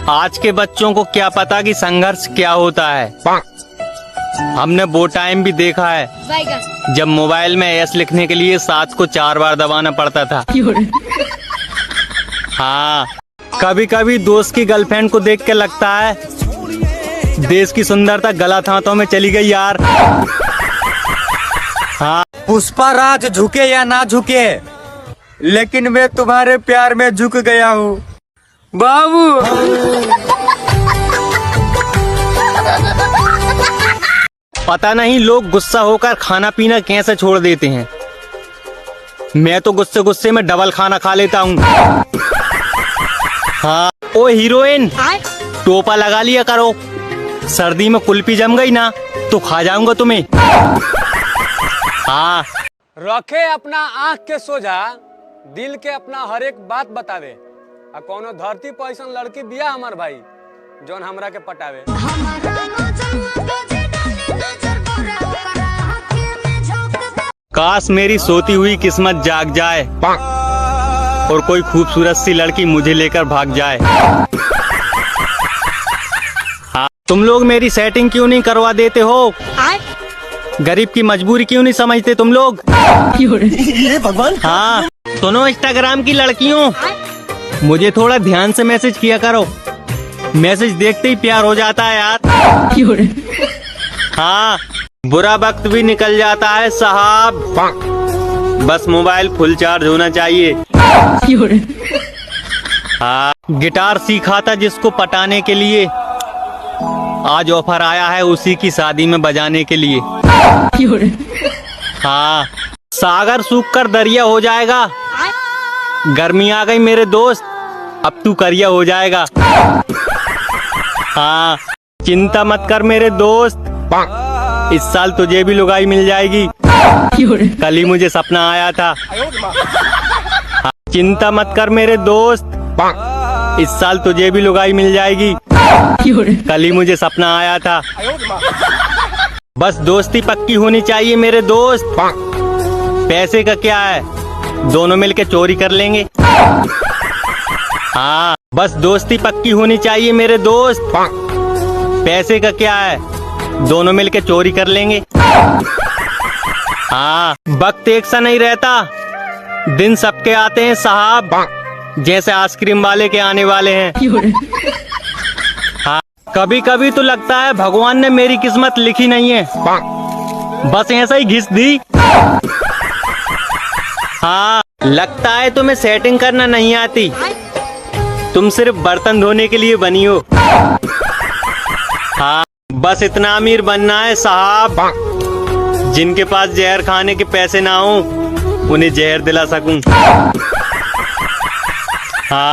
आज के बच्चों को क्या पता कि संघर्ष क्या होता है। हमने वो टाइम भी देखा है जब मोबाइल में एस लिखने के लिए 7 को 4 बार दबाना पड़ता था। हाँ, कभी कभी दोस्त की गर्लफ्रेंड को देख के लगता है देश की सुंदरता गलत हाथों में चली गई यार। हाँ, पुष्पा राज झुके या ना झुके, लेकिन मैं तुम्हारे प्यार में झुक गया हूँ बाबू। पता नहीं लोग गुस्सा होकर खाना पीना कैसे छोड़ देते हैं। मैं तो गुस्से गुस्से में डबल खाना खा लेता हूँ। हाँ, ओ हीरोइन, टोपा लगा लिया करो, सर्दी में कुल्फी जम गई ना तो खा जाऊंगा तुम्हें। हाँ, रखे अपना आँख के सोझा, दिल के अपना हर एक बात बतावे। आ कोनो धरती पर ऐसन लड़की बिया हमार भाई जौन हमरा के पटावे। काश मेरी सोती हुई किस्मत जाग जाए और कोई खूबसूरत सी लड़की मुझे लेकर भाग जाए। हाँ, तुम लोग मेरी सेटिंग क्यों नहीं करवा देते हो? गरीब की मजबूरी क्यों नहीं समझते तुम लोग? ये भगवान। हाँ, सुनो इंस्टाग्राम की लड़कियों, मुझे थोड़ा ध्यान से मैसेज किया करो। मैसेज देखते ही प्यार हो जाता है यार। हाँ, बुरा वक्त भी निकल जाता है साहब, बस मोबाइल फुल चार्ज होना चाहिए। हाँ, गिटार सीखा था जिसको पटाने के लिए, आज ऑफर आया है उसी की शादी में बजाने के लिए। हाँ, सागर सूख कर दरिया हो जाएगा, गर्मी आ गई मेरे दोस्त, अब तू करिया हो जाएगा। हाँ, चिंता मत कर मेरे दोस्त, इस साल तुझे भी लुगाई मिल जाएगी। कल ही मुझे सपना आया था। हाँ, चिंता मत कर मेरे दोस्त, इस साल तुझे भी लुगाई मिल जाएगी। कल ही मुझे सपना आया था। बस दोस्ती पक्की होनी चाहिए मेरे दोस्त, पैसे का क्या है, दोनों मिलके चोरी कर लेंगे। हाँ, बस दोस्ती पक्की होनी चाहिए मेरे दोस्त, पैसे का क्या है, दोनों मिलके चोरी कर लेंगे। हाँ, वक्त एक सा नहीं रहता, दिन सबके आते हैं साहब, जैसे आइसक्रीम वाले के आने वाले हैं। हाँ, कभी कभी तो लगता है भगवान ने मेरी किस्मत लिखी नहीं है, बस ऐसा ही घिस दी। हाँ, लगता है तुम्हें सेटिंग करना नहीं आती, तुम सिर्फ बर्तन धोने के लिए बनी हो। हाँ, बस इतना अमीर बनना है साहब, जिनके पास जहर खाने के पैसे ना हो उन्हें जहर दिला सकूं। हाँ।